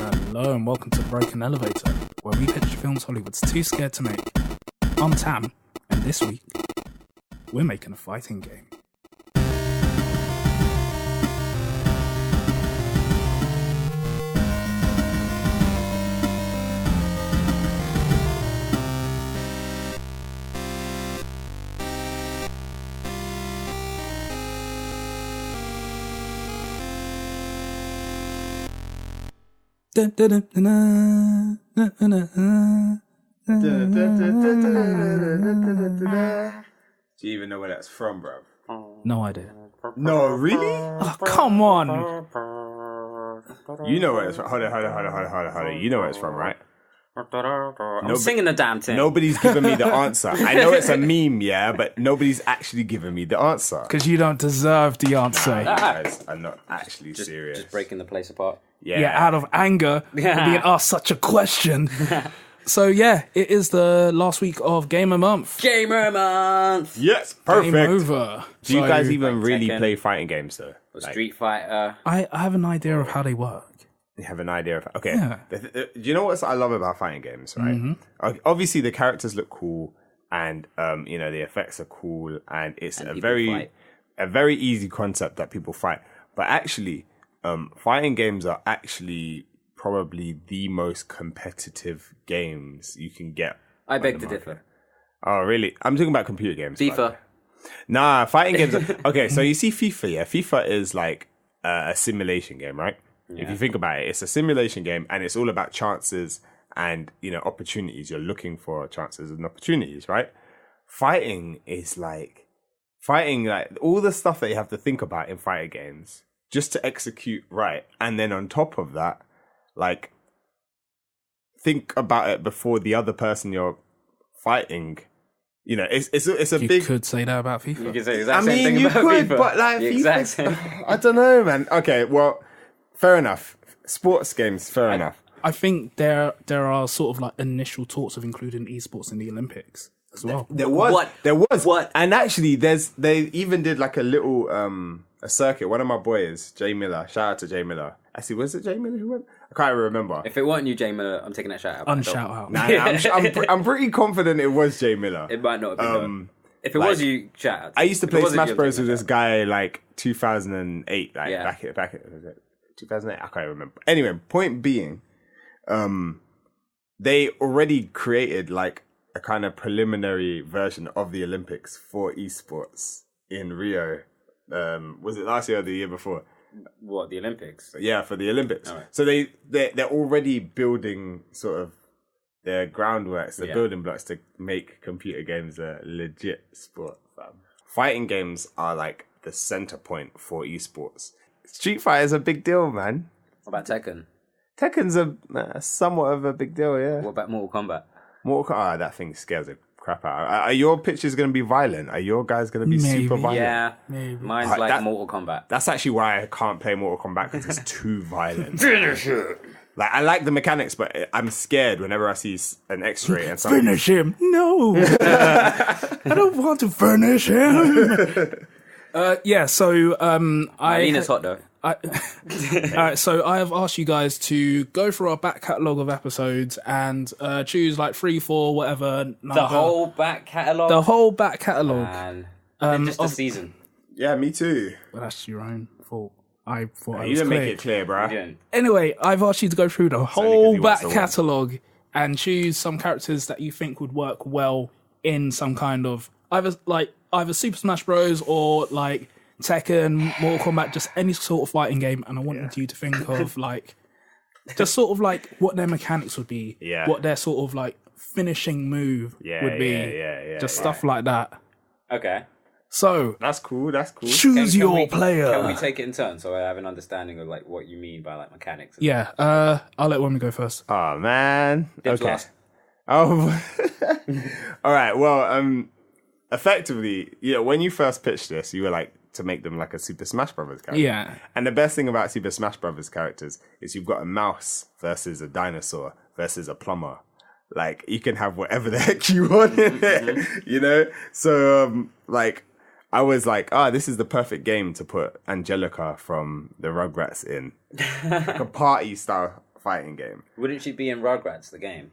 Hello and welcome to Break an Elevator, where we pitch films Hollywood's too scared to make. I'm Tam, and this week, we're making a fighting game. Do you even know where that's from, bro? No idea. No, really? Oh, come on! You know where it's from. Hold on. You know where it's from, right? I'm singing the damn thing. Nobody's given me the answer. I know it's a meme, yeah, but nobody's actually given me the answer. Because you don't deserve the answer. Guys, I'm not actually serious. Just breaking the place apart. Yeah, out of anger for being asked such a question. So yeah, it is the last week of Gamer Month. Gamer Month! Yes, perfect. Game over. Do you guys even like really Tekken, play fighting games, though? Or Street Fighter. I have an idea of how they work. You have an idea of... Okay. Yeah. Do you know what I love about fighting games, right? Mm-hmm. Obviously, the characters look cool, and the effects are cool, and it's And a people very fight. easy concept that people fight. But actually, fighting games are actually probably the most competitive games you can get. I beg to differ. Oh, really? I'm talking about computer games. FIFA. Nah, fighting games. Okay, so you see FIFA, yeah? FIFA is like a simulation game, right? Yeah. If you think about it, it's a simulation game and it's all about chances and, opportunities. You're looking for chances and opportunities, right? Fighting like all the stuff that you have to think about in fighting games just to execute right. And then on top of that, like, think about it before the other person you're fighting. It's a big... You could say that about FIFA. You can say the exact same thing about could, FIFA. but like The FIFA, exact same. I don't know, man. Okay, well, fair enough. Sports games, fair enough. I think there are sort of like initial talks of including esports in the Olympics as well. There was. What? And actually, they even did like a little a circuit. One of my boys, Jay Miller. Shout out to Jay Miller. Actually, was it Jay Miller who went? I can't even remember. If it weren't you, Jay Miller, I'm taking that shout out. Unshout out. Nah, I'm pretty confident it was Jay Miller. It might not have been. though. If it like, was you, shout out. I used to If it play wasn't Smash you, I'm Bros taking with that this guy like 2008, like Yeah. back at 2008. I can't remember. Anyway, point being, they already created like a kind of preliminary version of the Olympics for esports in Rio. Was it last year or the year before? What, the Olympics? Yeah, for the Olympics. All right. So they're already building sort of their groundworks, the building blocks to make computer games a legit sport. Fighting games are like the center point for esports. Street Fighter is a big deal, man. What about Tekken? Tekken's a somewhat of a big deal, yeah. What about Mortal Kombat? That thing scares the crap out. Are your pictures going to be violent? Are your guys going to be super violent? Yeah, Maybe. mine's Alright, like Mortal Kombat. That's actually why I can't play Mortal Kombat, because it's too violent. Finish it! Like, I like the mechanics, but I'm scared whenever I see an X-ray and something. Finish him! No! I don't want to finish him! Alina's hot though. Alright, so I have asked you guys to go through our back catalogue of episodes and choose like 3, 4, whatever number. The whole back catalogue? The whole back catalogue. Man. Just a season. Yeah, me too. Well, that's your own fault. I thought I You was didn't clear. make it clear, bro. Yeah. Anyway, I've asked you to go through the only 'cause whole he back wants to win. catalogue and choose some characters that you think would work well in some kind of either Super Smash Bros. Or like Tekken, Mortal Kombat, just any sort of fighting game. And I wanted you to think of like just sort of like what their mechanics would be, what their sort of like finishing move would be, just stuff like that. Okay. So That's cool. choose Can your we- player. Can we take it in turn so I have an understanding of like what you mean by like mechanics? Yeah, I'll let Wumi go first. Oh, man. Dibs Okay. last. Oh, all right. Well, effectively, when you first pitched this, you were like to make them like a Super Smash Brothers character. Yeah. And the best thing about Super Smash Brothers characters is you've got a mouse versus a dinosaur versus a plumber. Like, you can have whatever the heck you want in it, So, I was like, this is the perfect game to put Angelica from the Rugrats in. Like a party style fighting game. Wouldn't she be in Rugrats, the game?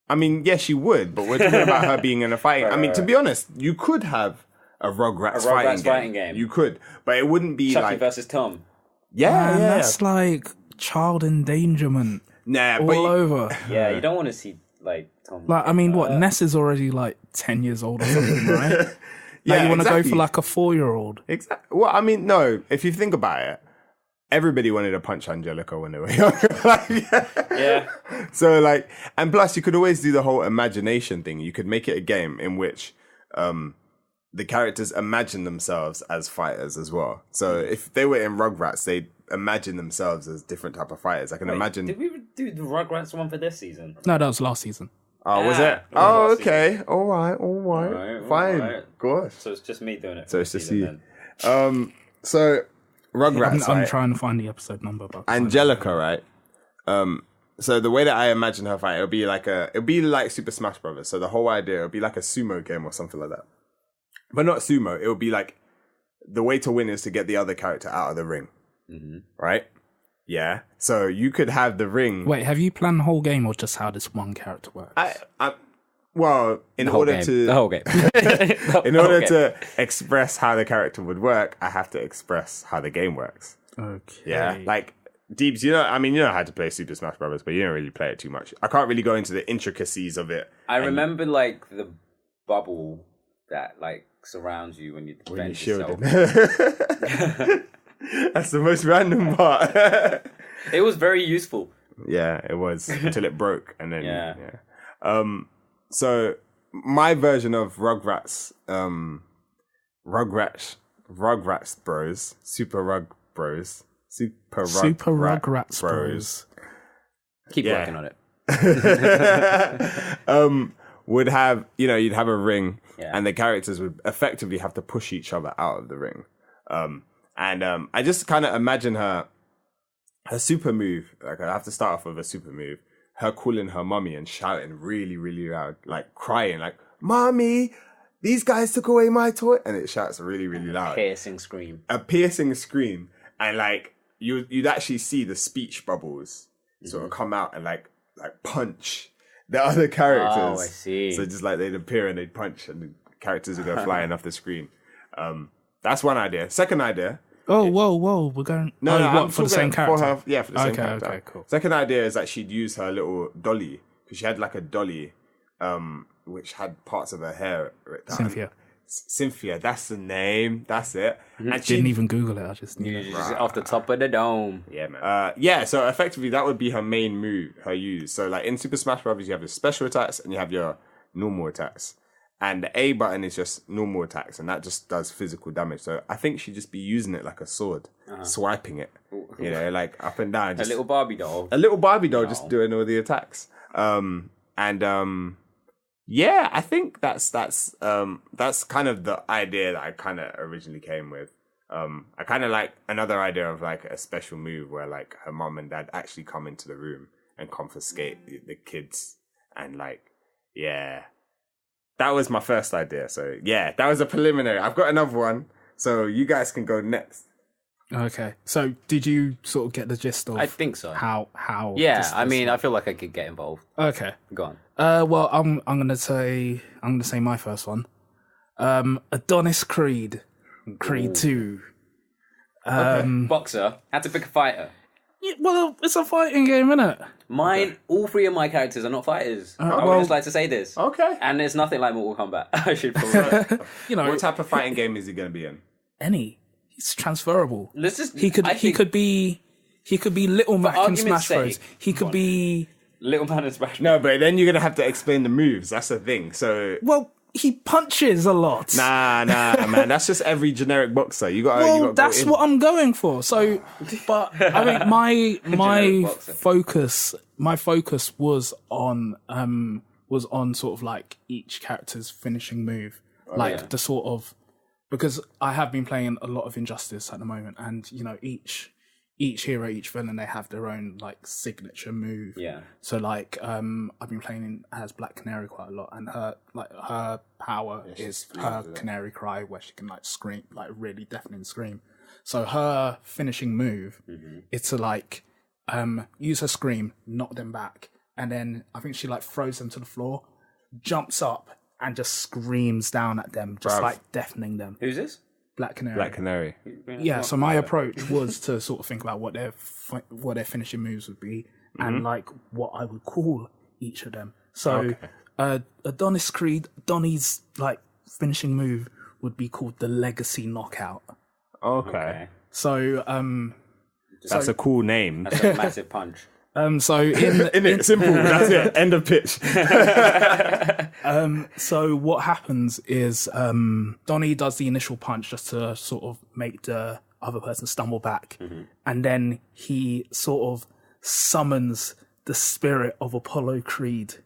I mean, yes, she would, but we're talking about her being in a fighting. I mean, to be honest, you could have a Rugrats fighting game. You could, but it wouldn't be Chucky like versus Tom. Yeah, That's like child endangerment all over. Yeah, you don't want to see like Tom. Like, I mean, what? Ness is already like 10 years old or something, right? Yeah, you want to exactly. go for like a 4-year-old. Exactly. Well, I mean, no. If you think about it, everybody wanted to punch Angelica when they were younger. Yeah. So like, and plus you could always do the whole imagination thing. You could make it a game in which the characters imagine themselves as fighters as well. So if they were in Rugrats, they'd imagine themselves as different type of fighters. I can imagine. Did we do the Rugrats one for this season? No, that was last season. Oh, was it? Oh, okay. All right. Fine. Alright. Gosh. So it's just me doing it. So for it's the just season you. then. So Rugrats. I'm right? trying to find the episode number. But Angelica, right? So the way that I imagine her fight, it'll be like Super Smash Brothers. So the whole idea, it'll be like a sumo game or something like that. But not sumo. It would be like the way to win is to get the other character out of the ring, right? Yeah. So you could have the ring. Wait, have you planned the whole game or just how this one character works? Well, in order to the whole game, in order to express how the character would work, I have to express how the game works. Okay. Yeah, like Deebs, you know how to play Super Smash Brothers, but you don't really play it too much. I can't really go into the intricacies of it. I remember like the bubble that like surrounds you when you defend yourself. That's the most random part. It was very useful. Yeah, it was until it broke, and then yeah. So my version of Rugrats Bros, Super Rugrats Bros. Keep working on it. Would have, you'd have a ring, and the characters would effectively have to push each other out of the ring. I just kind of imagine her super move. Like, I have to start off with a super move. Her calling her mummy and shouting really, really loud, like crying, like, "Mommy, these guys took away my toy," and it shouts really, really loud. A piercing scream, and like you'd actually see the speech bubbles sort of come out and like punch the other characters. Oh, I see. So just like they'd appear and they'd punch, and the characters would go flying off the screen. That's one idea. Second idea. Oh, whoa! We're going. For the same character. For the same character. Okay, cool. Second idea is that she'd use her little dolly, because she had like a dolly, which had parts of her hair ripped down. Cynthia, that's the name. That's it. And she didn't even Google it. I just knew it. Just off the top of the dome. Yeah, man. So effectively that would be her main move, her use. So like in Super Smash Bros. You have your special attacks and you have your normal attacks. And the A button is just normal attacks, and that just does physical damage. So I think she'd just be using it like a sword, swiping it, like up and down. Just, a little Barbie doll. Just doing all the attacks. Yeah, I think that's kind of the idea that I kind of originally came with. I kind of like another idea of like a special move where like her mom and dad actually come into the room and confiscate the kids, and like, yeah. That was my first idea. So yeah, that was a preliminary. I've got another one, so you guys can go next. Okay. So did you sort of get the gist of? I think so. How? Yeah. I mean, I feel like I could get involved. Okay. Go on. Well, I'm gonna say my first one. Adonis Creed 2. Boxer. Had to pick a fighter. Yeah, well, it's a fighting game, isn't it? All three of my characters are not fighters. I would just like to say this. Okay. And it's nothing like Mortal Kombat. I should probably. What type of fighting game is he going to be in? Any. He's transferable. He could be Little Mac in Smash Bros. He could be Little Man in Smash Bros. No, but then you're going to have to explain the moves. That's the thing. So he punches a lot. Nah, man. That's just every generic boxer. You got. That's what I'm going for. So, but I mean, my focus was on sort of like each character's finishing move, the sort of, because I have been playing a lot of Injustice at the moment, and each hero, each villain, they have their own like signature move. Yeah. So like, I've been playing as Black Canary quite a lot, and her power is her canary cry, where she can like scream, like really deafening scream. So her finishing move is to like, use her scream, knock them back, and then I think she like throws them to the floor, jumps up, and just screams down at them, just like deafening them. Who's this? Black Canary. Black Canary. Yeah, so my approach was to sort of think about what their finishing moves would be, and like what I would call each of them. So Adonis Creed, Donnie's like finishing move would be called the Legacy Knockout. Okay. So That's a cool name. That's a massive punch. So in it? Simple. That's it. End of pitch. So what happens is Donnie does the initial punch just to sort of make the other person stumble back, and then he sort of summons the spirit of Apollo Creed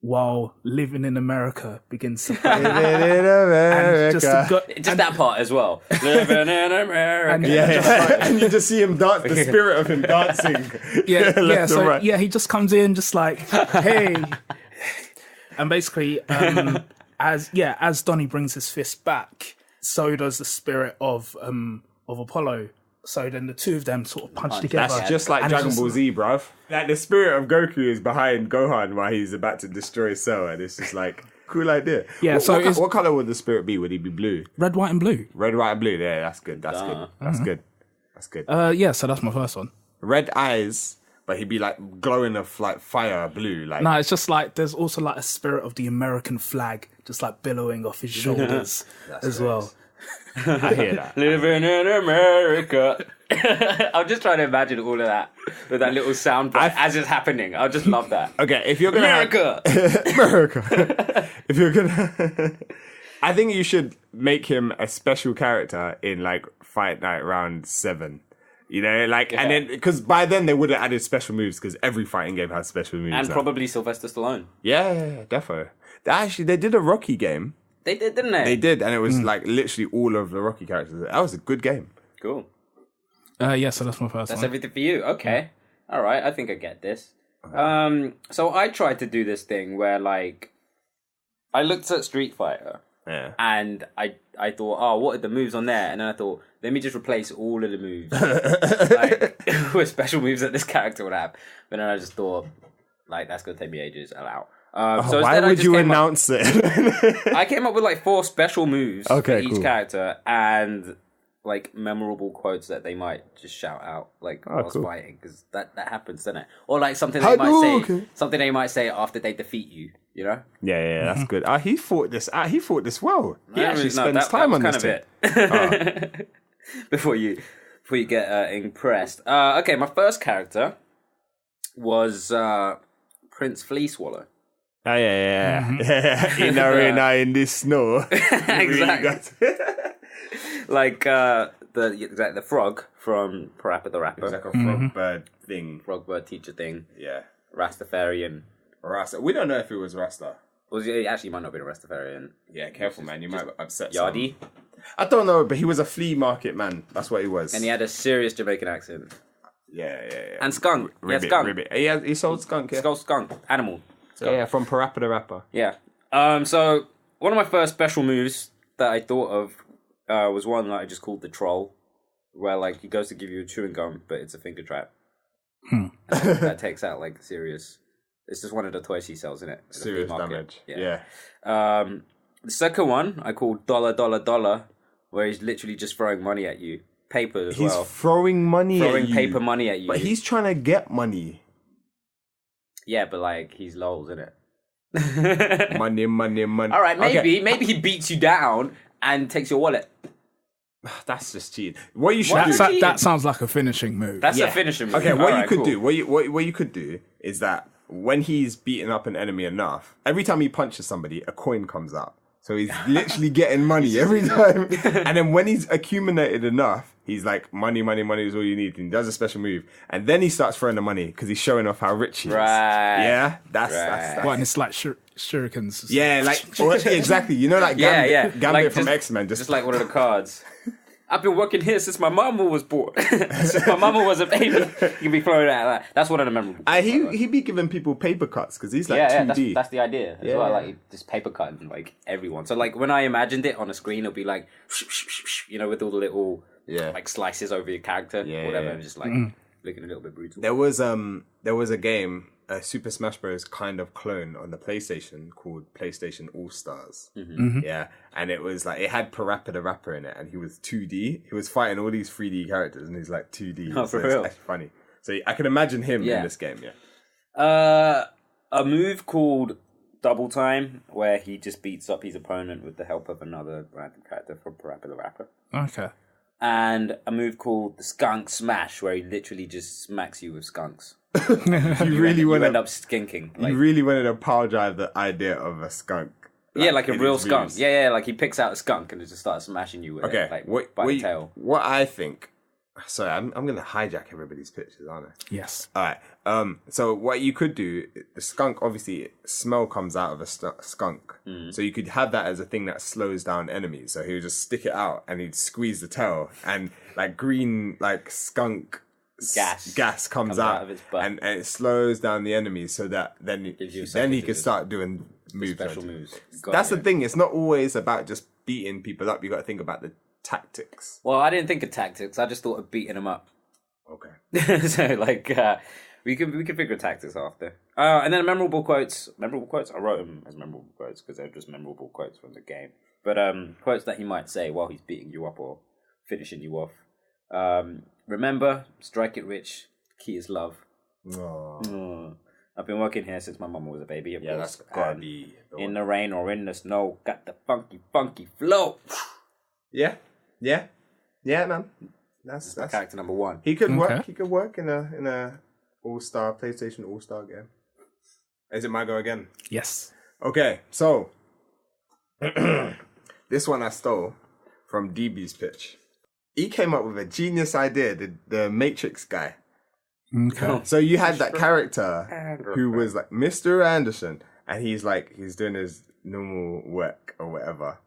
while living in America begins to play. And Just that part as well. Living in America. And and you just see him dance, the spirit of him dancing. He just comes in just like, hey. And basically, as Donnie brings his fist back, so does the spirit of Apollo. So then the two of them sort of punch together. That's just like Dragon Ball Z, bruv. Like the spirit of Goku is behind Gohan while he's about to destroy Cell, and it's just like cool idea. Yeah. What color would the spirit be? Would he be blue? Red, white, and blue. Red, white, and blue. Yeah, that's good. That's good. That's good. That's good. So that's my first one. Red eyes, but he'd be like glowing of like fire blue. Like No, it's just like there's also like a spirit of the American flag just like billowing off his shoulders as well. I hear that. Living in America. I'm just trying to imagine all of that with that little sound bite as it's happening. I just love that. Okay, if you're gonna America. America. If you're gonna, I think you should make him a special character in like Fight Night Round 7. You know, like, and then because by then they would have added special moves because every fighting game has special moves. And probably Sylvester Stallone. Yeah, defo. They did a Rocky game. They did, didn't they? They did, and it was like literally all of the Rocky characters. That was a good game. Cool. So that's my first one. That's everything for you. Okay. All right. I think I get this. So I tried to do this thing where, like, I looked at Street Fighter. Yeah. And I thought, oh, what are the moves on there? And then I thought, let me just replace all of the moves like, with special moves that this character would have. But then I just thought, like, that's going to take me ages. Allow. So why would you announce it? I came up with like 4 special moves for each cool. character and like memorable quotes that they might just shout out like whilst fighting, because that happens, doesn't it? Or like something they might say after they defeat you. You know? Yeah, that's good. He fought this. He fought this well. He actually spends that time on kind this. Of it. Before you get impressed. Okay, my first character was Prince Fleaswallow. Oh yeah. In this snow. Exactly. Like the frog from Parappa the Rapper. It's like a frog bird thing. Frog bird teacher thing. Yeah. Rastafarian. Rasta. We don't know if it was Rasta. Well, it actually might not be a Rastafarian. Yeah, careful, man. You might upset Yardie. I don't know, but he was a flea market man. That's what he was. And he had a serious Jamaican accent. Yeah. And skunk. Ribbit, skunk. Ribbit. He sold skunk, yeah. Skunk. Animal. Yeah, from Parappa the Rapper. Yeah. So one of my first special moves that I thought of was one that I just called the Troll, where like he goes to give you a chewing gum, but it's a finger trap. That takes out like serious. It's just one of the toys he sells in it. Serious damage. Yeah. The second one I called $, where he's literally just throwing money at you, paper as well. He's throwing money at you. Throwing paper money at you. But he's trying to get money. Yeah, but like he's lols, isn't it? Money. All right, maybe he beats you down and takes your wallet. That's just cheating. What you should do? That sounds like a finishing move. That's a finishing move. Okay, what you could do is that when he's beating up an enemy enough, every time he punches somebody, a coin comes out. So he's literally getting money every time. And then when he's accumulated enough, he's like, money is all you need. And he does a special move. And then he starts throwing the money because he's showing off how rich he is. Right. Yeah? That's What, and it's like shurikens. Yeah, like, exactly. You know, like Gambit like from X-Men. Just like one of the cards. I've been working here since my mama was born. Since my mama was a baby. You'd be throwing that like that's one of the memorable. He'd be giving people paper cuts because he's like 2D. That's the idea as well. Like just paper cutting like everyone. So like when I imagined it on a screen, it'll be like, you know, with all the little like slices over your character, or whatever. And just like looking a little bit brutal. There was a game, a Super Smash Bros. Kind of clone on the PlayStation called PlayStation All Stars. Yeah, and it was like it had Parappa the Rapper in it, and he was 2D. He was fighting all these 3D characters, and he's like 2D. Oh, for real? It's funny. So I can imagine him in this game. Yeah. A move called Double Time, where he just beats up his opponent with the help of another random character from Parappa the Rapper. Okay. And a move called the Skunk Smash, where he literally just smacks you with skunks. You end up skinking. You really wanted to power drive the idea of a skunk. Like a real skunk. Moves. Yeah, like he picks out a skunk and just starts smashing you with it. Like, by the tail. What I think... Sorry, I'm going to hijack everybody's pictures, aren't I? Yes. All right. So what you could do, the skunk, obviously, smell comes out of a skunk. So you could have that as a thing that slows down enemies. So he would just stick it out and he'd squeeze the tail and like green, like skunk gas comes out of its butt. And it slows down the enemies so that then he could start doing special moves. That's the thing. It's not always about just beating people up. You got to think about the tactics. Well, I didn't think of tactics. I just thought of beating them up. Okay. So like we can figure tactics after. And then memorable quotes. I wrote them as memorable quotes because they're just memorable quotes from the game. But quotes that he might say while he's beating you up or finishing you off. Remember, strike it rich. The key is love. I've been working here since my mama was a baby. Yeah, that's gotta be in the rain or in the snow. Got the funky flow. Yeah, man. That's character number one. He could work. He could work in a All-Star PlayStation All-Star game. Is it my go again? Yes. Okay, so this one I stole from Deeby's pitch. He came up with a genius idea. The Matrix guy. Okay. So you had that character who was like Mr. Anderson, and he's doing his normal work or whatever,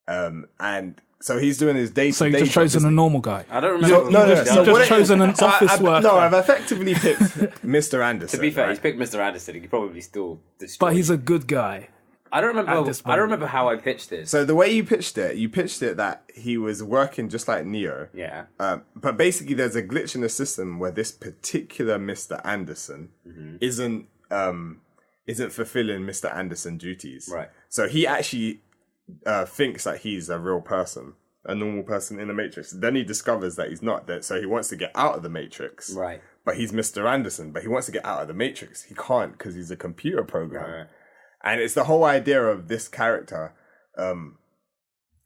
and. So he's doing his day-to-day. So you just chosen a normal guy. I don't remember. You just chosen an office worker. No, I've effectively picked Mr. Anderson. To be fair, he's picked Mr. Anderson. He could probably still destroy. But he's a good guy. I don't remember how I pitched this. So the way you pitched it that he was working just like Neo. Yeah. But basically, there's a glitch in the system where this particular Mr. Anderson isn't fulfilling Mr. Anderson duties. Right. So he actually thinks that he's a real person, a normal person in the Matrix. Then he discovers that he's not. So he wants to get out of the Matrix. Right. But he's Mr. Anderson. But he wants to get out of the Matrix. He can't because he's a computer program. Right. And it's the whole idea of this character,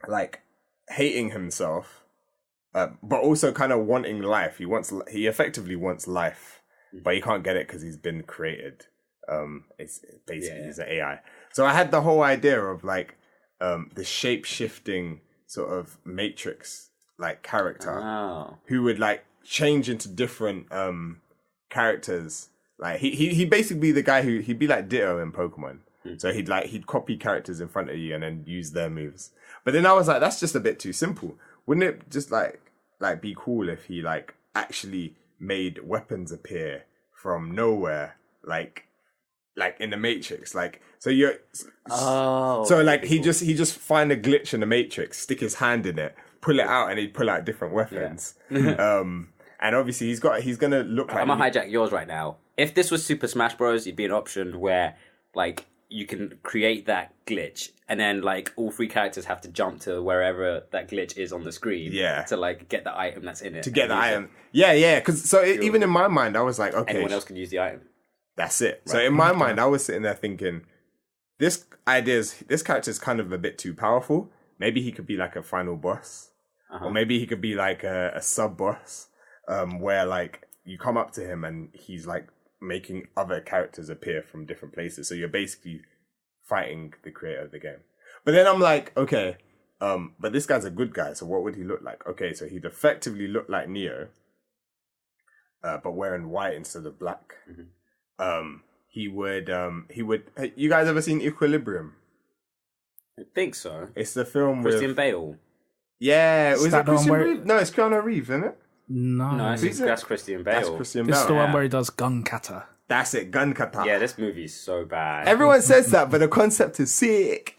like hating himself, but also kind of wanting life. He effectively wants life, but he can't get it because he's been created. It's basically he's an AI. So I had the whole idea of like the shape shifting sort of Matrix like character who would like change into different characters. Like he basically be the guy he'd be like Ditto in Pokemon. So he'd copy characters in front of you and then use their moves. But then I was like, that's just a bit too simple. Wouldn't it just like be cool if he like actually made weapons appear from nowhere, like in the Matrix? Like so you're so like he just find a glitch in the Matrix, stick his hand in it, pull it out, and he'd pull out different weapons. And obviously he's gonna look like. I'm gonna hijack yours right now. If this was Super Smash Bros, it'd be an option where like you can create that glitch and then like all three characters have to jump to wherever that glitch is on the screen to like get the item that's in it. To get the item. Yeah. Because even in my mind, I was like, okay. Anyone else can use the item. That's it. Right. So in my mind, I was sitting there thinking, this character is kind of a bit too powerful. Maybe he could be like a final boss. Or maybe he could be like a sub-boss where like you come up to him and he's like making other characters appear from different places. So you're basically fighting the creator of the game. But then I'm like, okay, but this guy's a good guy, so what would he look like? Okay, so he'd effectively look like Neo, but wearing white instead of black. He would, you guys ever seen Equilibrium? I think so. It's the film Christian Bale. Yeah, was it Christian Reeve? No, it's Keanu Reeves, isn't it? No, that's Christian Bale. That's Christian Bale. This is the one where he does gun kata. That's it, gun kata. Yeah, this movie's so bad. Everyone says that, but the concept is sick.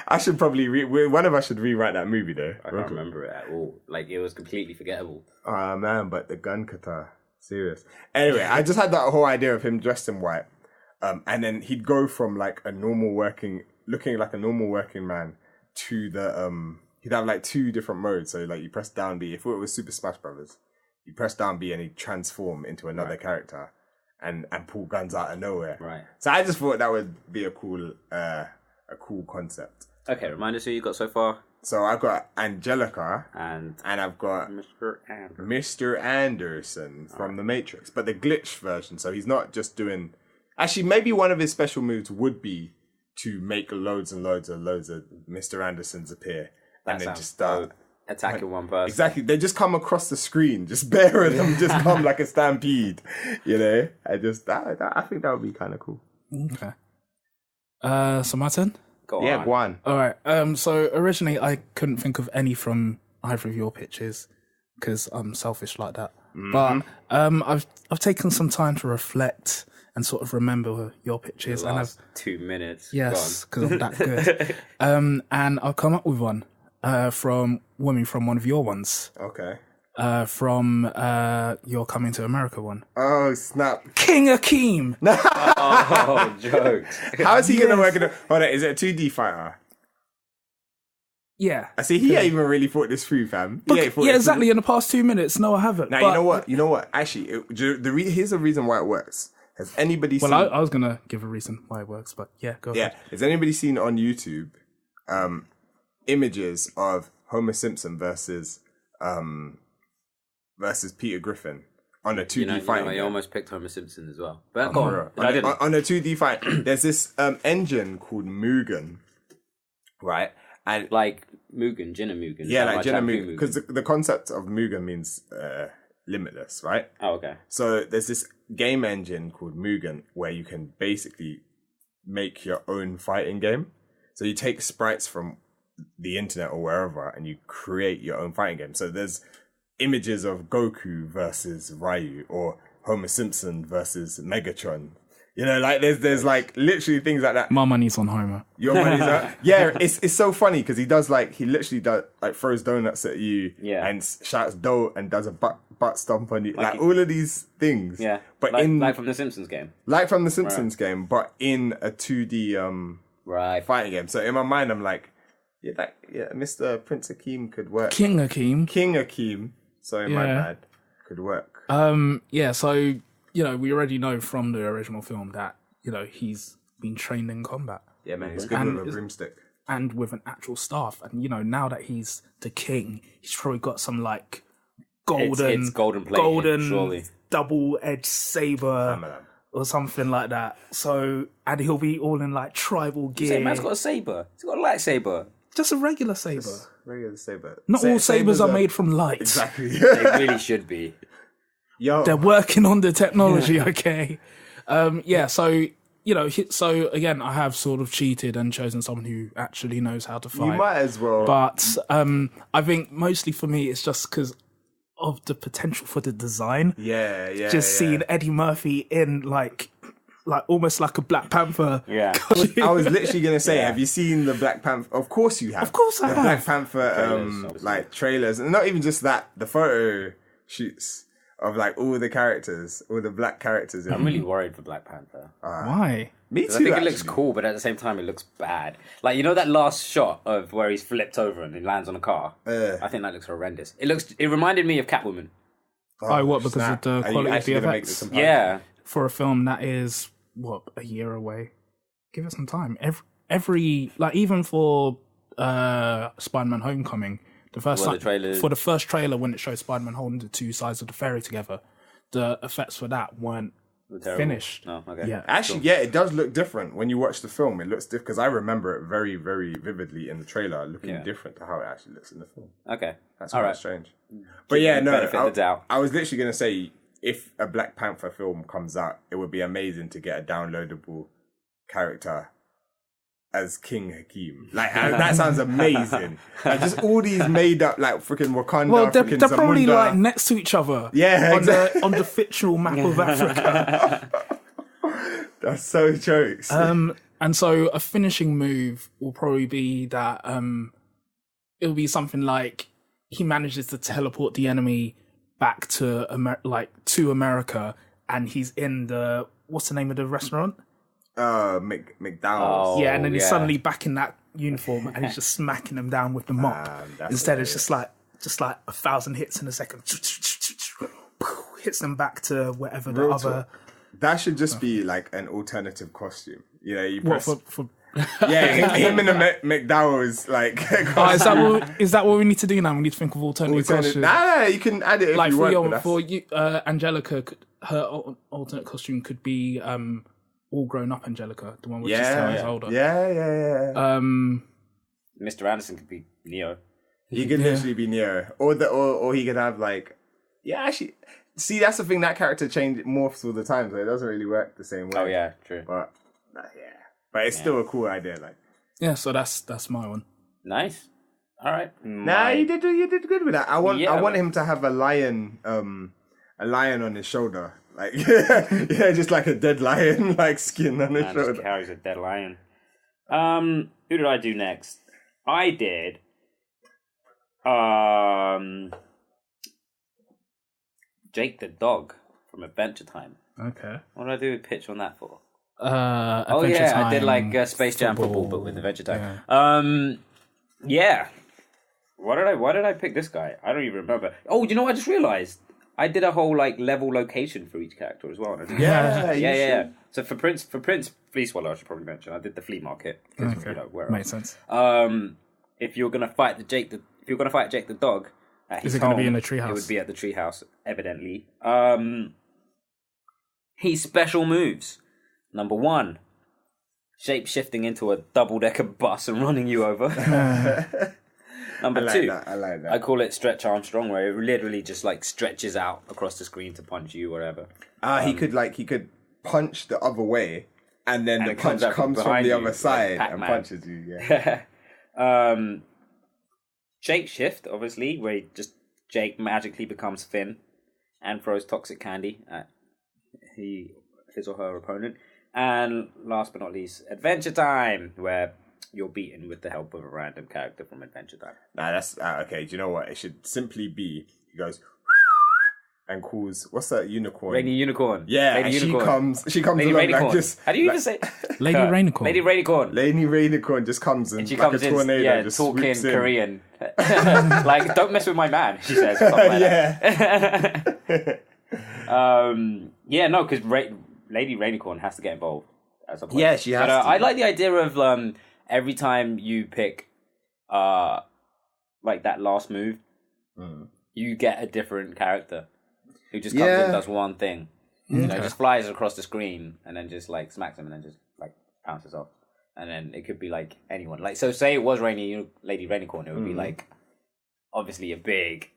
I should probably one of us should rewrite that movie though. I can't remember it at all. Like, it was completely forgettable. Oh man, but the gun kata, serious. Anyway, I just had that whole idea of him dressed in white, and then he'd go from like looking like a normal working man to the he'd have like two different modes. So like you press down B. If it was Super Smash Brothers, you press down B and he'd transform into another character and pull guns out of nowhere. Right. So I just thought that would be a cool concept. Okay, remind us who you got so far. So I've got Angelica And I've got Mr. Anderson. Mr. Anderson from The Matrix, but the glitch version. So he's not just doing. Actually, maybe one of his special moves would be to make loads and loads of Mr. Andersons appear and then just start attacking one person. Exactly, they just come across the screen, just bare of them, just come like a stampede. You know, I think that would be kind of cool. Okay. So my turn. Go Yeah, on. go on. All right. So originally I couldn't think of any from either of your pitches because I'm selfish like that. But I've taken some time to reflect and sort of remember your pitches. The And last 2 minutes. yes, because I'm that good. And I've come up with one from Wumi, from one of your ones, Okay. from your Coming to America one. Oh snap! King Akeem. Oh, jokes. How is he gonna work it? Hold on, is it a 2D fighter? Yeah. I see. He ain't even really thought this through, fam. He ain't thought Yeah, this exactly. In the past 2 minutes, no, I haven't. Now But- you know what? Actually, here's the reason why it works. Has anybody seen? Well, I was gonna give a reason why it works, but yeah, go Yeah. ahead. Has anybody seen on YouTube images of Homer Simpson versus Peter Griffin on a 2D fight? You almost picked Homer Simpson as well. But go on. On, I didn't. on a 2D fight, there's this engine called Mugen, right? And Like Mugen, Jinna Mugen. yeah, like Jenna Mugen, because the concept of Mugen means limitless, right? Oh, okay. So there's this game engine called Mugen where you can basically make your own fighting game. So you take sprites from the internet or wherever and you create your own fighting game. So there's images of Goku versus Ryu or Homer Simpson versus Megatron. You know, like there's like literally things like that. My money's on Homer. Your money's out. Yeah, it's so funny because he literally does like throws donuts at you, and shouts dough and does a butt stomp on you, like all of these things. Yeah, but like from the Simpsons game, game, but in a 2D fighting game. So in my mind, I'm like, Mr. Prince Akeem could work. King Akeem. Sorry, my bad. Could work. Yeah. So we already know from the original film that he's been trained in combat. Yeah, man, he's good with a broomstick and with an actual staff. And now that he's the king, he's probably got some like golden, it's golden plated, surely. Double-edged saber or something like that. So, and he'll be all in like tribal gear. Say, man's got a saber. He's got a lightsaber. Just a regular saber. Regular saber. Not all sabers are made from light. Exactly. They really should be. Yo, they're working on the technology. Okay. Yeah. So so again, I have sort of cheated and chosen someone who actually knows how to fight. You might as well. But I think mostly for me, it's just because of the potential for the design. Yeah. Seeing Eddie Murphy in like almost like a Black Panther. Yeah. I was literally gonna say, have you seen the Black Panther? Of course you have. Of course I have. Black Panther like trailers, and not even just that, the photo shoots of like all the characters, all the black characters. I'm really worried for Black Panther. Why? Me too. I think it looks cool, but at the same time, it looks bad. Like, that last shot of where he's flipped over and he lands on a car? I think that looks horrendous. It reminded me of Catwoman. What? Because of the quality of VFX? Yeah. For a film that is, a year away? Give it some time. Every like, even for Spider-Man Homecoming, the first trailer when it shows Spider-Man holding the two sides of the ferry together, the effects for that weren't finished. No, okay. Yeah. Actually, it does look different when you watch the film. It looks different because I remember it very, very vividly in the trailer, looking different to how it actually looks in the film. Okay, that's quite strange. But yeah, no, benefit of the doubt. I was literally gonna say, if a Black Panther film comes out, it would be amazing to get a downloadable character as King Hakeem. Like that sounds amazing. Like just all these made up like freaking Wakanda. Well, they're probably Zamunda. like next to each other. Yeah, on the fictional map of Africa. That's so jokes. And so a finishing move will probably be that it'll be something like he manages to teleport the enemy back to America, and he's in the what's the name of the restaurant? McDowell's. Yeah, and then he's suddenly back in that uniform, and he's just smacking them down with the mop. Instead, hilarious. it's just like 1,000 hits in a second. Hits them back to wherever the other. That should just be like an alternative costume. You know, you What press. for? Him in the McDowell's like. Is that what we need to do now? We need to think of alternative costumes. Nah, you can add it if Like you want. for But for you, Angelica, her alternate costume could be all grown up Angelica, the one which is 10 years older. Yeah. Mr. Anderson could be Neo. He could literally be Neo, or he could have like, actually, see that's the thing, that character morphs all the time, so it doesn't really work the same way. Oh yeah, true. But it's still a cool idea, like. Yeah, so that's my one. Nice. All right. Nah, you did good with that. I want him to have a lion on his shoulder, like just like a dead lion, like skin on his shoulder. Just carries a dead lion. Who did I do next? I did. Jake the dog from Adventure Time. Okay. What did I do a pitch on that for? Adventure I Time, did like Space Jam football, but with Adventure Time. Yeah. Why did I pick this guy? I don't even remember. Oh, you know what I just realized? I did a whole like level location for each character as well. Yeah. So for Prince Flea Swallow, I should probably mention, I did the flea market. Okay. Where Makes sense. If you're gonna fight Jake the dog, is it going to be in the treehouse? It would be at the treehouse, evidently. His special moves. Number 1, shape-shifting into a double-decker bus and running you over. Number 2, I like that. I call it Stretch Armstrong, where it literally just like stretches out across the screen to punch you, whatever. He could punch the other way, and then the punch comes from behind the you, other side like and Pac-Man. punches you. Yeah. Shape shift, obviously, where Jake magically becomes Finn and throws toxic candy at his or her opponent. And last but not least, Adventure Time, where you're beaten with the help of a random character from Adventure Time. Nah, that's okay. Do you know what? It should simply be he goes and calls, what's that unicorn? Lady Unicorn. Yeah, Lady Unicorn. She comes Lady along Rainicorn. like just. How do you even say? Lady Rainicorn. Lady Rainicorn. Lady Rainicorn just comes and She like comes a tornado in, just talking swoops in. Korean. Like, don't mess with my man, she says. Or something like that. Because Lady Rainicorn has to get involved at some point. Yeah, she has but, to. I like the idea of every time you pick like that last move, you get a different character who just comes in and does one thing. You know, just flies across the screen and then just like smacks him and then just like pounces off. And then it could be like anyone. Like, so say it was Lady Rainicorn, it would be like obviously a big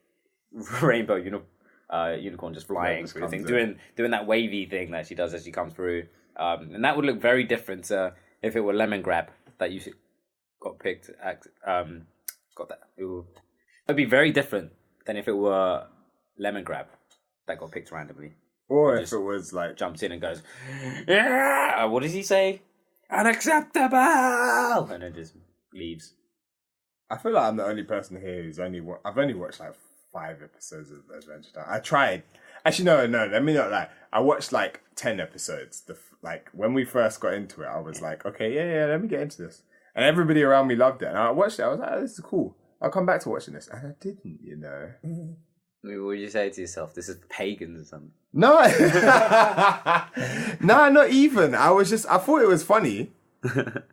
rainbow unicorn just flying through the thing, doing that wavy thing that she does as she comes through. And that would look very different if it were Lemon Grab that you got picked. It would be very different than if it were Lemon Grab that got picked randomly. Or if it was like Jumps in and goes, yeah! What does he say? Unacceptable! And then just leaves. I feel like I'm the only person here who's I've only watched like 5 episodes of Adventure Time. I tried. Actually, no. Let me not lie. I watched like 10 episodes. Like when we first got into it, I was like, okay, yeah, let me get into this. And everybody around me loved it. And I watched it. I was like, oh, this is cool. I'll come back to watching this. And I didn't, you know. I mean, what would you say to yourself? This is pagans or something. No, no, not even. I thought it was funny, but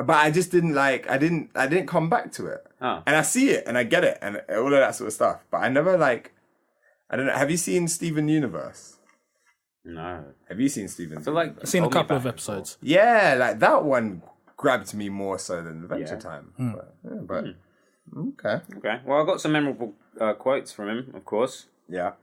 I just didn't like. I didn't come back to it. Oh. And I see it and I get it and all of that sort of stuff. But I never like. I don't know. Have you seen Steven Universe? No. Have you seen Steven? So like, I've seen a couple of episodes. Yeah, like that one grabbed me more so than Adventure Time. But okay. Okay. Well, I've got some memorable quotes from him, of course. Yeah.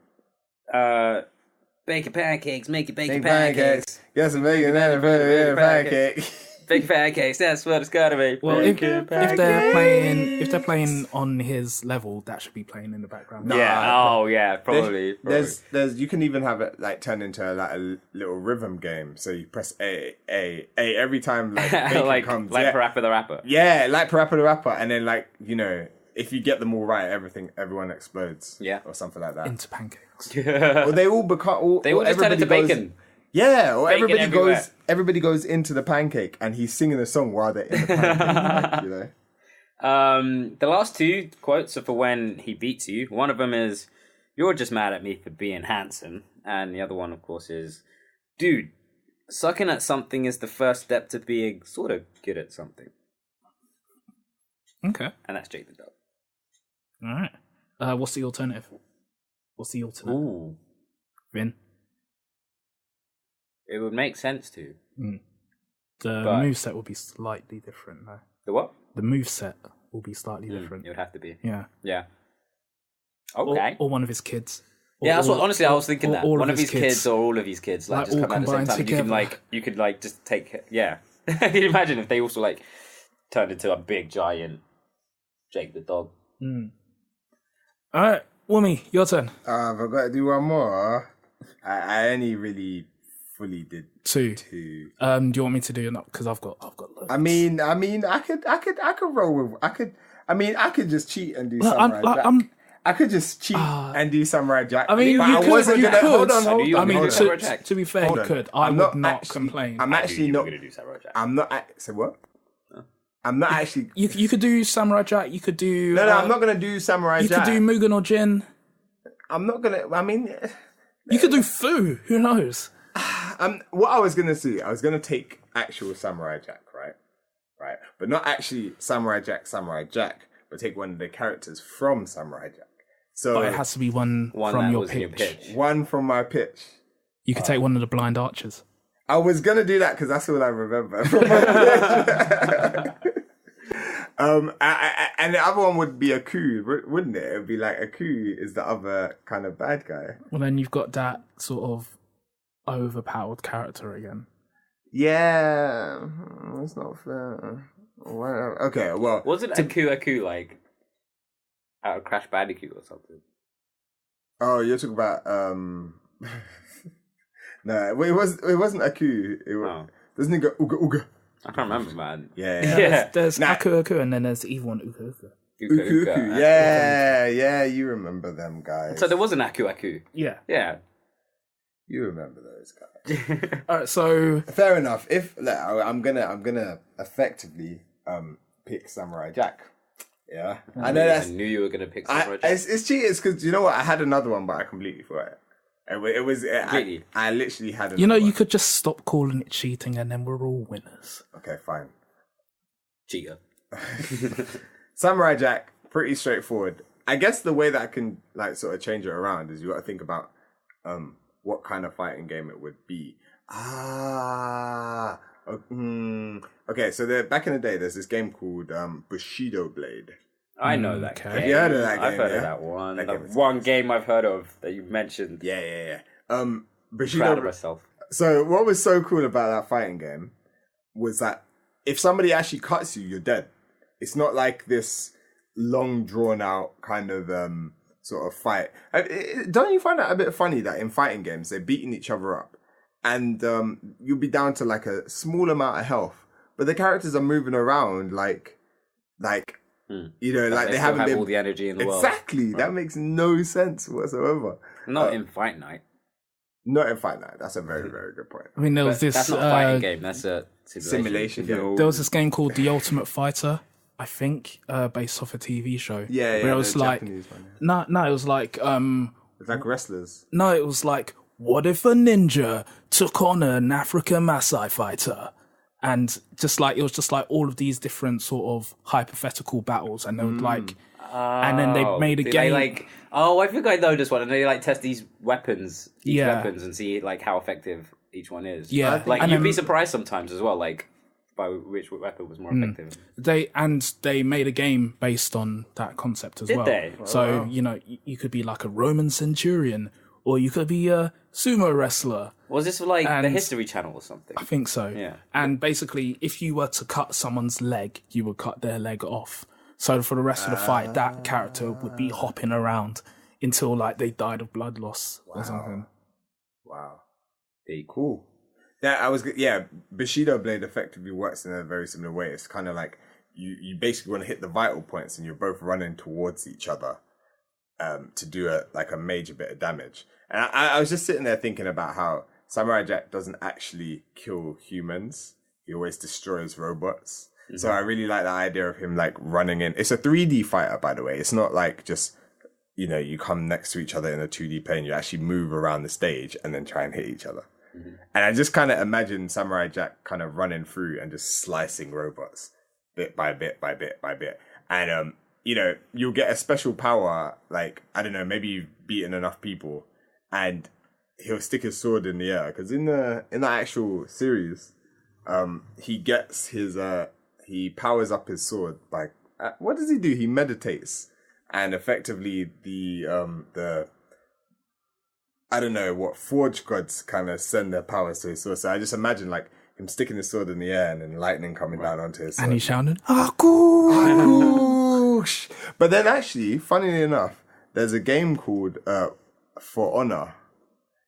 Bake your pancakes, make your bacon pancakes. Guess I'm making that a pancake. Big pancakes. That's what it's gotta be. Well, if they're playing on his level, that should be playing in the background. Probably. There's you can even have it like turn into like a little rhythm game. So you press A every time like bacon comes. Like Parappa the Rapper. Yeah, like Parappa the Rapper, and then like if you get them all right, everyone explodes. Yeah, or something like that. Into pancakes. Or they all become. They all just turn into bacon. Yeah, or Bacon everybody goes into the pancake, and he's singing a song while they're in the pancake. The last two quotes are for when he beats you. One of them is, "You're just mad at me for being handsome," and the other one, of course, is, "Dude, sucking at something is the first step to being sort of good at something." Okay, and that's Jake the Dog. All right. What's the alternative? Ooh, Vin. It would make sense to. The moveset will be slightly different, though. The what? The moveset will be slightly different. It would have to be. Yeah. Yeah. Okay. Or one of his kids. Honestly, I was thinking that. One of his kids or all of his kids, like just come out at the same time. Together. You could just take. Yeah. Can you imagine if they also turned into a big giant Jake the Dog? All right, Wumi, your turn. I've got to do one more. I only really fully did two. Do you want me to do enough? Because I've got loads. I mean, I could roll with. I could just cheat and do Samurai Jack. I could just cheat and do Samurai Jack. I mean, but you could. Hold on. To be fair, you could. I would not complain. I'm actually not going to do Samurai Jack. I'm not. Say what? I'm not actually. You could do Samurai Jack. You could do. No, I'm not gonna do Samurai Jack. You could do Mugen or Jin. I'm not gonna. I mean, you could do Fu. Who knows? What I was gonna do, I was gonna take actual Samurai Jack, right, but not actually Samurai Jack, but take one of the characters from Samurai Jack. So but it has to be one from your pitch. One from my pitch. You could take one of the blind archers. I was gonna do that because that's all I remember from my pitch. And the other one would be Aku, wouldn't it? It would be like Aku is the other kind of bad guy. Well, then you've got that sort of overpowered character again. Yeah, that's not fair. Okay, well, wasn't Aku like out of Crash Bandicoot or something? Oh, you're talking about no, it wasn't Aku. Doesn't it go Uga Uga? I can't remember, man. Yeah. There's Aku, and then there's the evil one Uka Uka. Uka. Yeah, you remember them guys. So there was an Aku. Yeah. You remember those guys. All right, so fair enough. If I'm gonna effectively pick Samurai Jack. Yeah, I know I knew you were gonna pick Samurai Jack. It's cheaters because you know what? I had another one, but I completely forgot it. It was. I literally had. You could just stop calling it cheating, and then we're all winners. Okay, fine. Cheater. Samurai Jack, pretty straightforward. I guess the way that I can sort of change it around is you got to think about what kind of fighting game it would be. Okay, so back in the day, there's this game called Bushido Blade. I know that game. Have you heard of that game? I've heard of that one. The one game I've heard of that you mentioned. Yeah. Bushido. Proud of myself. So what was so cool about that fighting game was that if somebody actually cuts you, you're dead. It's not like this long drawn out kind of sort of fight. Don't you find that a bit funny that in fighting games they're beating each other up and you'll be down to like a small amount of health, but the characters are moving around like they haven't been all the energy in the world. Exactly. That makes no sense whatsoever. Not in Fight Night. Not in Fight Night. That's a very, very good point. I mean, there was this. That's not a fighting game. That's a simulation game. There was this game called The Ultimate Fighter, I think, based off a TV show. Yeah. Where it was like, it was like, it's like wrestlers. No, it was like, what if a ninja took on an African Maasai fighter? And it was just like all of these different sort of hypothetical battles, and they would and then they made a game. I think I know this one, and they test these weapons, and see how effective each one is. Yeah, you'd be surprised sometimes as well, by which weapon was more effective. They made a game based on that concept as well. Did they? So you could be like a Roman centurion, or you could be a sumo wrestler. Was this like the And- History Channel or something? I think so. Yeah. And basically, if you were to cut someone's leg, you would cut their leg off. So for the rest of the fight, that character would be hopping around until like they died of blood loss or something. Wow. Cool. Cool. Bushido Blade effectively works in a very similar way. It's kind of like you basically want to hit the vital points and you're both running towards each other to do a major bit of damage. And I was just sitting there thinking about how Samurai Jack doesn't actually kill humans. He always destroys robots. Mm-hmm. So I really like the idea of him like running in. It's a 3D fighter, by the way. It's not like just, you come next to each other in a 2D plane. You actually move around the stage and then try and hit each other. Mm-hmm. And I just kind of imagine Samurai Jack kind of running through and just slicing robots bit by bit by bit by bit. And, you'll get a special power, like, I don't know, maybe you've beaten enough people and he'll stick his sword in the air. Because in the actual series, he gets he powers up his sword by, what does he do? He meditates. And effectively the I don't know what forge gods kind of send their powers to his sword. So I just imagine like him sticking his sword in the air and then lightning coming down onto his sword. And he's shouting, "Akush!" But then actually, funnily enough, there's a game called For Honor.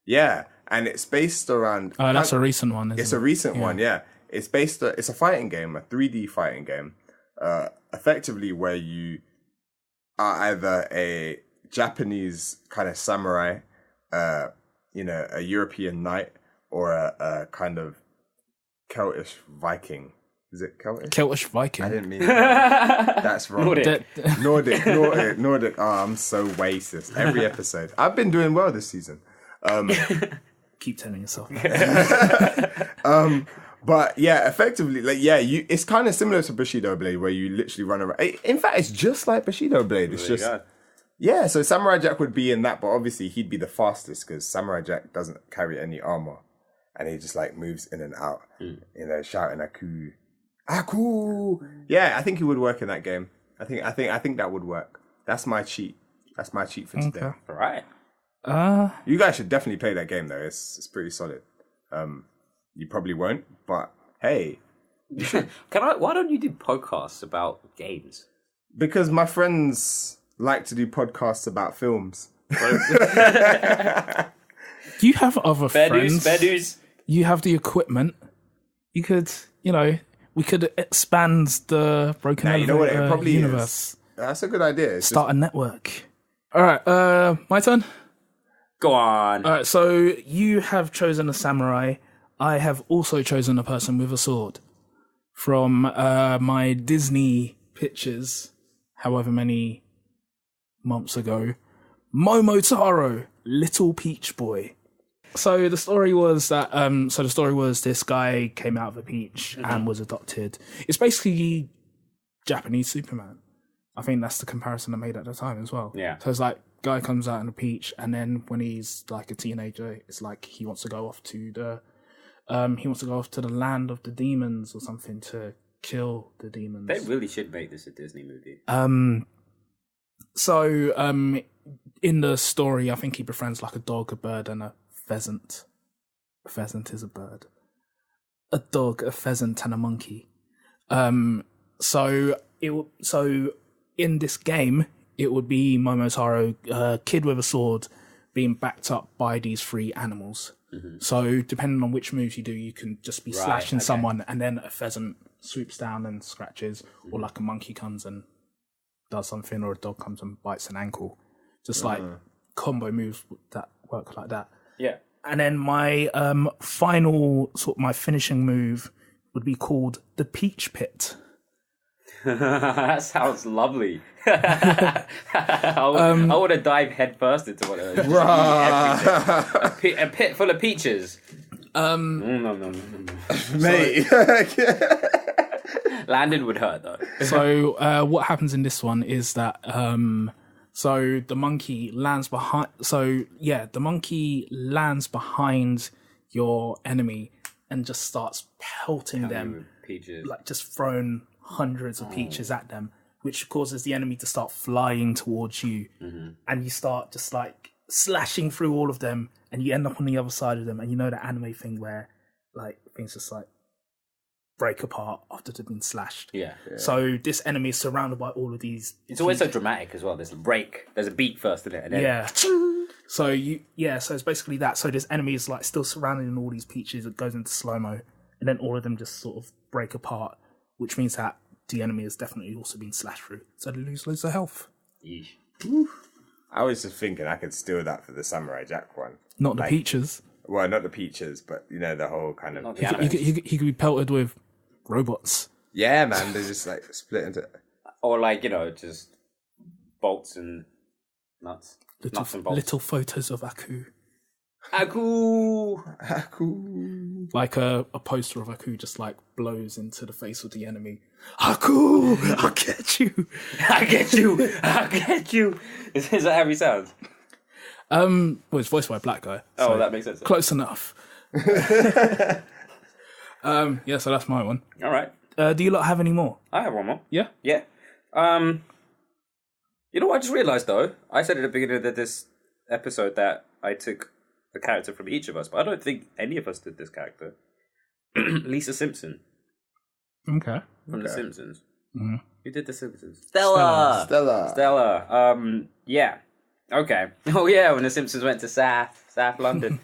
Yeah. And it's based around... Oh, that's a recent one, isn't it? It's a recent one, yeah. It's it's a fighting game, a 3D fighting game, effectively where you are either a Japanese kind of samurai, a European knight, or a kind of Celtish Viking. Is it Celtish? Celtish Viking. I didn't mean that. That's wrong. Nordic. Nordic. Oh, I'm so racist. Every episode. I've been doing well this season. Keep telling yourself. But yeah, effectively, it's kind of similar to Bushido Blade, where you literally run around. In fact, it's just like Bushido Blade. It's just, yeah. So Samurai Jack would be in that, but obviously he'd be the fastest because Samurai Jack doesn't carry any armor, and he just like moves in and out, shouting "Aku." Yeah, I think he would work in that game. I think that would work. That's my cheat. That's my cheat for today. All right. You guys should definitely play that game though. It's pretty solid. You probably won't, but hey, you should. Why don't you do podcasts about games? Because my friends like to do podcasts about films. You have other friends. Bedus. You have the equipment. You could, we could expand the Broken Now, you know what it Elevator probably universe. is. That's a good idea. It's Start a network. All right, my turn. Go on. All right, so you have chosen a samurai. I have also chosen a person with a sword from my Disney pictures, however many months ago. Momotaro, Little Peach Boy. So the story was that this guy came out of a peach and was adopted. It's basically Japanese Superman. I think that's the comparison I made at the time as well. Yeah. So it's like guy comes out in a peach, and then when he's like a teenager, it's like he wants to go off to the land of the demons or something to kill the demons. They really should make this a Disney movie. In the story, I think he befriends like a dog, a bird, and a pheasant. A pheasant is a bird. A dog, a pheasant, and a monkey. So in this game, it would be Momotaro, a kid with a sword, being backed up by these three animals. Mm-hmm. So depending on which moves you do, you can just be slashing someone, and then a pheasant swoops down and scratches, or like a monkey comes and does something, or a dog comes and bites an ankle. Just like combo moves that work like that. Yeah. And then my my finishing move would be called the Peach Pit. That sounds lovely. I want to dive headfirst into one of those. A pit full of peaches. Mate. Landon would hurt though. So what happens in this one is that so the monkey lands behind. So yeah, the monkey lands behind your enemy and just starts pelting them with peaches, like just throwing hundreds of peaches at them, which causes the enemy to start flying towards you, and you start just like slashing through all of them, and you end up on the other side of them, and you know that anime thing where like things just like break apart after they've been slashed. Yeah. So this enemy is surrounded by all of these. It's always so dramatic as well. There's a break. There's a beat first, isn't it? And then, Yeah. So so it's basically that. So this enemy is like still surrounding all these peaches. It goes into slow mo, and then all of them just sort of break apart, which means that the enemy has definitely also been slashed through. So they lose loads of health. Yeesh. I was just thinking I could steal that for the Samurai Jack one. Not the peaches. Well, not the peaches, but you know the whole kind of. Not the anime. He could be pelted with robots. Yeah, man, they just like split into. Or like, just bolts and nuts. Nuts and bolts. Little photos of Aku. Aku! Like a poster of Aku just like blows into the face of the enemy. Aku! I'll get you! I get you! I get you! Is that how he sounds? Well, it's voiced by a black guy. Oh, that makes sense. Close enough. So that's my one. All right. Do you lot have any more? I have one more. Yeah? Yeah. You know what I just realised, though? I said at the beginning of this episode that I took a character from each of us, but I don't think any of us did this character. Lisa Simpson Okay. from The Simpsons. Mm-hmm. Who did The Simpsons? Stella. Yeah. Okay. Oh, yeah, when The Simpsons went to South London.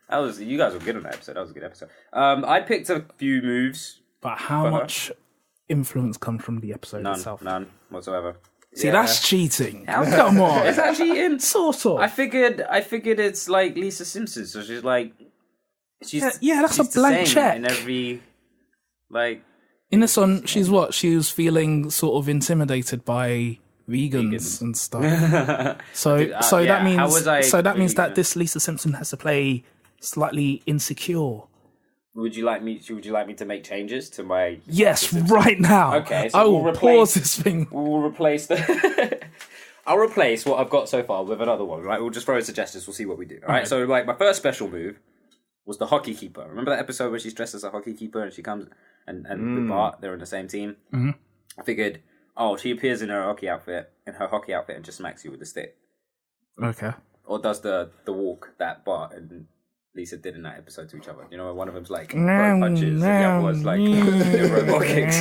You guys were good on that episode. That was a good episode. I picked a few moves. But how much influence comes from the episode itself? None whatsoever. See, that's cheating. Come on. It's actually in Sort of. I figured it's like Lisa Simpson, so she's like, that's a the blank same check. in every, like, in this one, she's what? She was feeling sort of intimidated by vegans and stuff. That means that this Lisa Simpson has to play slightly insecure. Would you like me to make changes to my? Yes, right now. Okay, so I will pause this thing. We'll replace I'll replace what I've got so far with another one. Right, we'll just throw in suggestions. We'll see what we do. All right. So, like, my first special move was the hockey keeper. Remember that episode where she's dressed as a hockey keeper and she comes and with Bart, they're in the same team. Mm-hmm. I figured, she appears in her hockey outfit, and just smacks you with a stick. Okay. Or does the walk that Bart and Lisa did in that episode to each other. You know, one of them's like punches, and the other one's like robot kicks.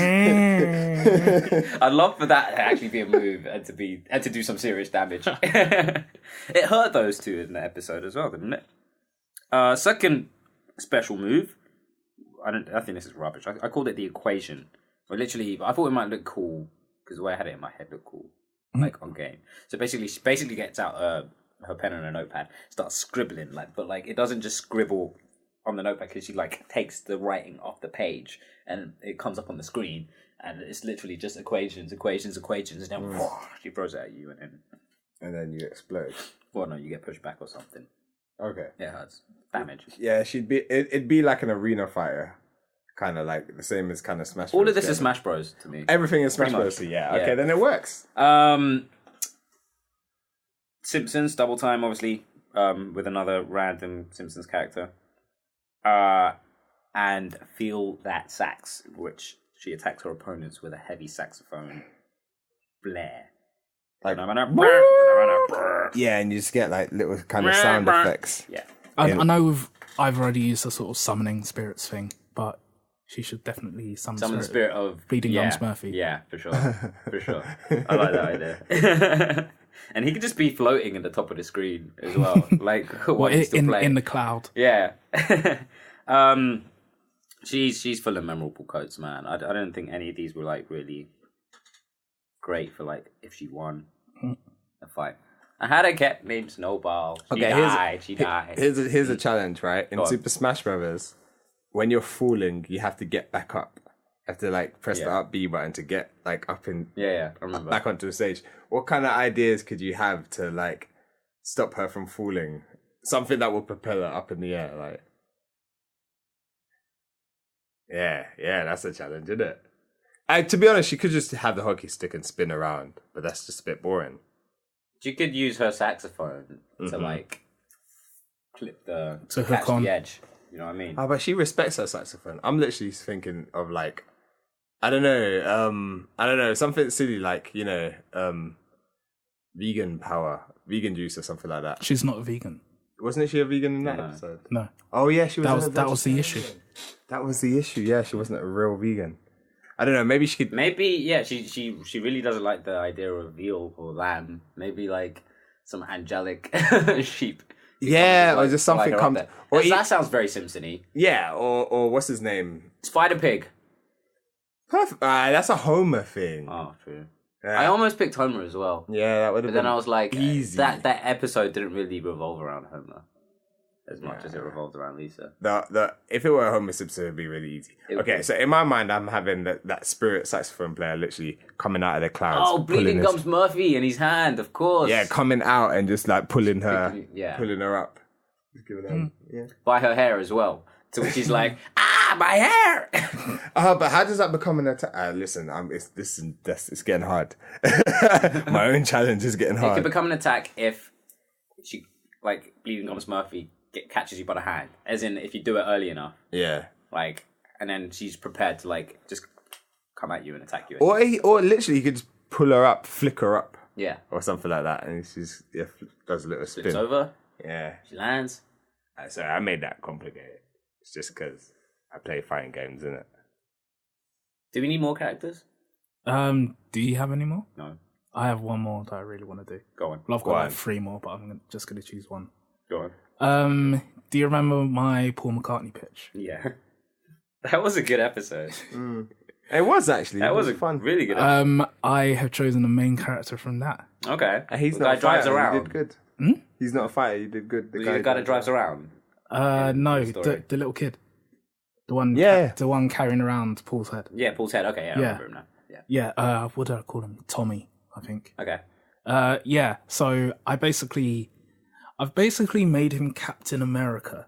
I'd love for that to actually be a move and to do some serious damage. It hurt those two in that episode as well, didn't it? Second special move. I think this is rubbish. I called it the equation. Or literally, I thought it might look cool because the way I had it in my head looked cool, like on game. So basically, she gets out her pen and a notepad, starts scribbling, but it doesn't just scribble on the notepad, because she takes the writing off the page and it comes up on the screen, and it's literally just equations, and then she throws it at you, and then you explode. Well, no, you get pushed back or something. Okay. It hurts. Damage. Yeah, it'd be like an arena fighter, kind of like the same as kind of Smash Bros. All of this is Smash Bros to me. Everything is Smash Bros. So yeah, okay, then it works. Simpsons, double time, obviously, with another random Simpsons character. And feel that sax, which she attacks her opponents with a heavy saxophone blare. Yeah, and you just get little kind of sound effects. Yeah. I know I've already used the sort of summoning spirits thing, but she should definitely summon the spirit of Bleeding Gums Murphy. Yeah, for sure. I like that idea. And he could just be floating at the top of the screen as well, in the cloud. Yeah. She's full of memorable quotes, man. I don't think any of these were really great for if she won a fight. I had a cat named Snowball. She died. Here's a challenge, right? In Super Smash Brothers, when you're falling, you have to get back up. You have to press the up B button to get up in I remember. Back onto the stage. What kind of ideas could you have to stop her from falling? Something that will propel her up in the air, Yeah, that's a challenge, isn't it? To be honest, she could just have the hockey stick and spin around, but that's just a bit boring. She could use her saxophone to clip the to hook on the edge. You know what I mean? Oh, but she respects her saxophone. I'm literally thinking of I don't know, something silly vegan power, vegan juice or something like that. She's not a vegan. Wasn't she a vegan in that episode? No. Oh yeah, she was. That was the issue. That was the issue. Yeah, she wasn't a real vegan. I don't know. Maybe she could. Maybe, yeah, she really doesn't like the idea of veal or lamb. Maybe like some angelic sheep. Yeah, or just something comes. Or that sounds very Simpson-y. Yeah, or what's his name? Spider Pig. Perfect. That's a Homer thing. Oh, true. Yeah. I almost picked Homer as well. Yeah, that would have But been. then I was like, easy. that episode didn't really revolve around Homer as much as it revolved around Lisa. The if it were a Homer Simpson, it'd be really easy. Okay, so in my mind, I'm having that spirit saxophone player literally coming out of the clouds. Oh, Bleeding Gums Murphy in his hand, of course. Yeah, coming out and just like pulling her up. Just giving her, By her hair as well. To which he's like, my hair! But how does that become an attack? Listen, it's getting hard. My own challenge is getting It hard. could become an attack if she, like, Bleeding Gums Murphy catches you by the hand. As in, if you do it early enough. Yeah. Like, and then she's prepared to, like, just come at you and attack you. Or literally, you could just pull her up, flick her up. Yeah. Or something like that. And she's does a little Flips spin. over. Yeah. She lands. So I made that complicated. It's just because I play fighting games, innit? Do we need more characters? Do you have any more? No. I have one more that I really want to do. Go on. Well, I've got like 3 more, but I'm just going to choose one. Go on. Do you remember my Paul McCartney pitch? Yeah. That was a good episode. It was actually. That was a fun. really good episode. I have chosen the main character from that. Okay. He's The not guy a drives fighter. around. You did good. He's not a fighter. You did good. The guy that drives around. No, story. the little kid. The one Yeah. the one carrying around Paul's head. Yeah, Paul's head. Okay, yeah, I remember him now. Yeah. Yeah, what did I call him? Tommy, I think. Okay. Yeah, so I've basically made him Captain America.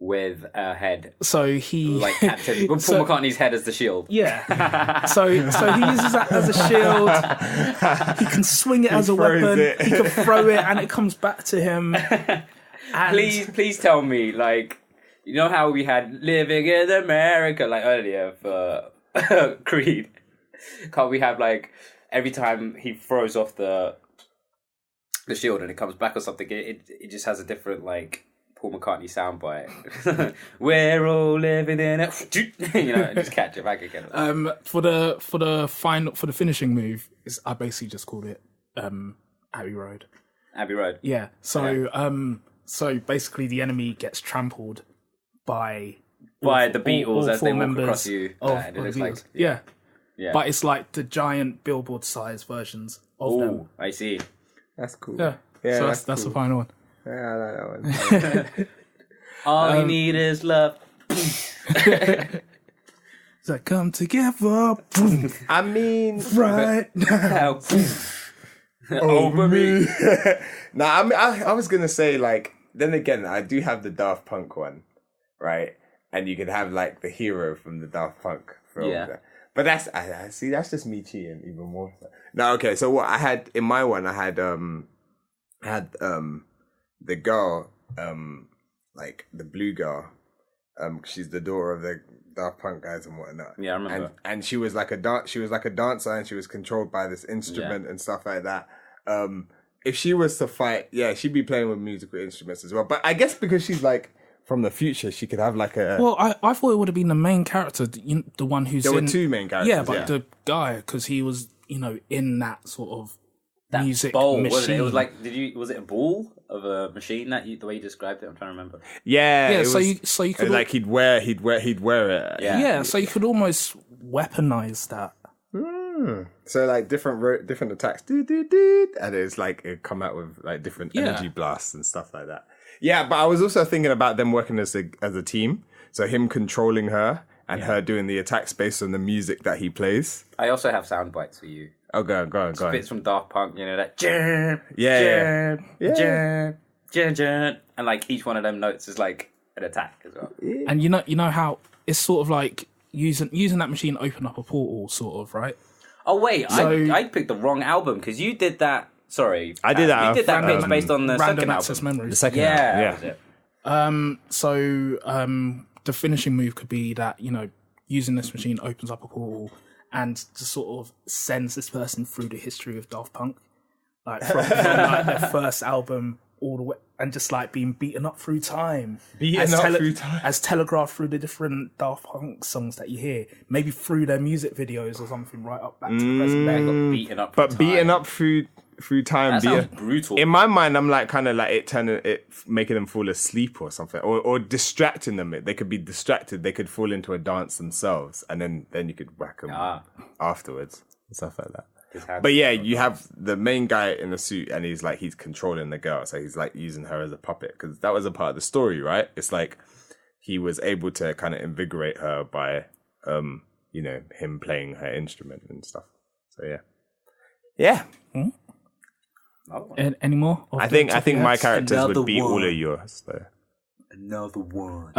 With a head. So he Like Captain. With Paul McCartney's head as the shield. Yeah. So he uses that as a shield. He can swing it as a weapon. it. He can throw it and it comes back to him. And Please tell me, like, you know how we had Living in America, like, earlier for Creed? Can't we have, like, every time he throws off the shield and it comes back or something, it just has a different, like, Paul McCartney soundbite. We're all living in it. You know, and just catch it back again. for the finishing move, I basically just called it Abbey Road. Abbey Road. Yeah. So basically the enemy gets trampled by The Beatles all as they 4 walk members across you. of And it the looks Beatles. like... Yeah. Yeah. But it's like the giant billboard size versions of them. Oh, I see. That's cool. Yeah. Yeah, So that's that's the cool. final one. Yeah, I like that one. All you need is love. It's like, come together I mean, right now. Over me. Nah, I was gonna say, like, then again, I do have the Daft Punk one, right? And you could have like the hero from the Daft Punk film. Yeah. But that's I see. That's just me cheating even more. No, okay. So what I had in my one, I had the girl, like the blue girl. She's the daughter of the Daft Punk guys and whatnot. Yeah, I remember. And she was like a dancer, and she was controlled by this instrument and stuff like that. If she was to fight, yeah, she'd be playing with musical instruments as well. But I guess because she's like from the future, she could have like a. Well, I thought it would have been the main character, the one who's There were in, 2 main characters. Yeah, but the guy, because he was, in that sort of That music bowl, machine. wasn't it? It was like, was it a ball of a machine the way you described it? I'm trying to remember. Yeah, Yeah, it so was- you could like he'd wear it. Yeah. so you could almost weaponize that. So like different attacks, and it's like it come out with like different energy blasts and stuff like that. Yeah, but I was also thinking about them working as a team. So him controlling her and her doing the attacks based on the music that he plays. I also have sound bites for you. Oh, go on. Bits from Daft Punk, that jam, Yeah. jam, and like each one of them notes is like an attack as well. And you know how it's sort of like using that machine open up a portal, sort of, right? Oh wait, So- I picked the wrong album because you did that. Sorry, I did that. You did that Random- pitch based on the Random second access album. memories. second Yeah, album, that was it. So the finishing move could be that using this machine opens up a portal and just sort of sends this person through the history of Daft Punk. like from like their first album all the way, and just like being beaten up through time, as telegraphed through the different Daft Punk songs that you hear, maybe through their music videos or something, right up back to the present day. Got beaten up, beaten up through time. That sounds brutal. In my mind, I'm like kind of like it making them fall asleep or something, or distracting them. They could be distracted. They could fall into a dance themselves, and then you could whack them afterwards and stuff like that. But yeah, you have the main guy in the suit, and he's controlling the girl, so he's like using her as a puppet, because that was a part of the story, right? It's like he was able to kind of invigorate her by him playing her instrument and stuff. So yeah. And any more? I think my characters would be all of yours though. Another one.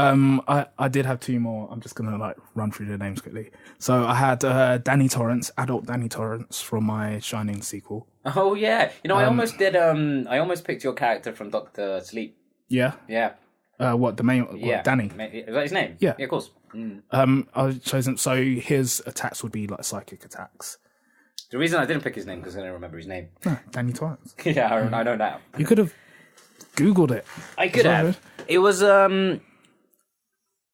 I did have two more. I'm just gonna like run through the names quickly. So I had adult Danny Torrance from my Shining sequel. Oh yeah, I almost did. I almost picked your character from Doctor Sleep. Yeah. Yeah. What the main? What, Danny. Is that his name? Yeah, of course. I chose him. So his attacks would be like psychic attacks. The reason I didn't pick his name because I don't remember his name. Danny Torrance. Yeah, I know now. You could have Googled it. I could have. It was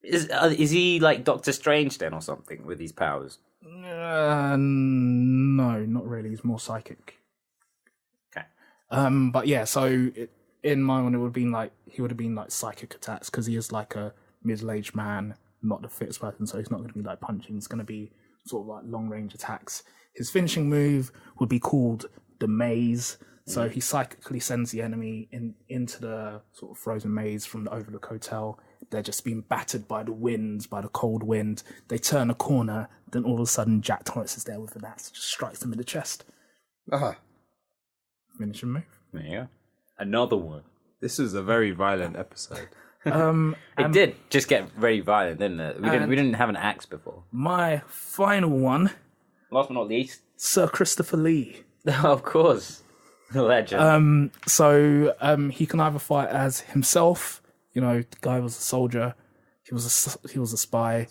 is he like Doctor Strange then or something with these powers? No, not really. He's more psychic. Okay. But yeah, so in my one, he would have been like psychic attacks, because he is like a middle-aged man, not the fittest person, so he's not going to be like punching. It's going to be sort of like long-range attacks. His finishing move would be called the maze. So he psychically sends the enemy into the sort of frozen maze from the Overlook Hotel. They're just being battered by the winds, by the cold wind. They turn a corner, then all of a sudden Jack Torrance is there with an axe, just strikes them in the chest. Finishing move. Yeah. Another one. This was a very violent episode. It did just get very violent, didn't it? We didn't have an axe before. My final one. Last but not least, Sir Christopher Lee. Of course. Legend. So he can either fight as himself, the guy was a soldier, he was a spy,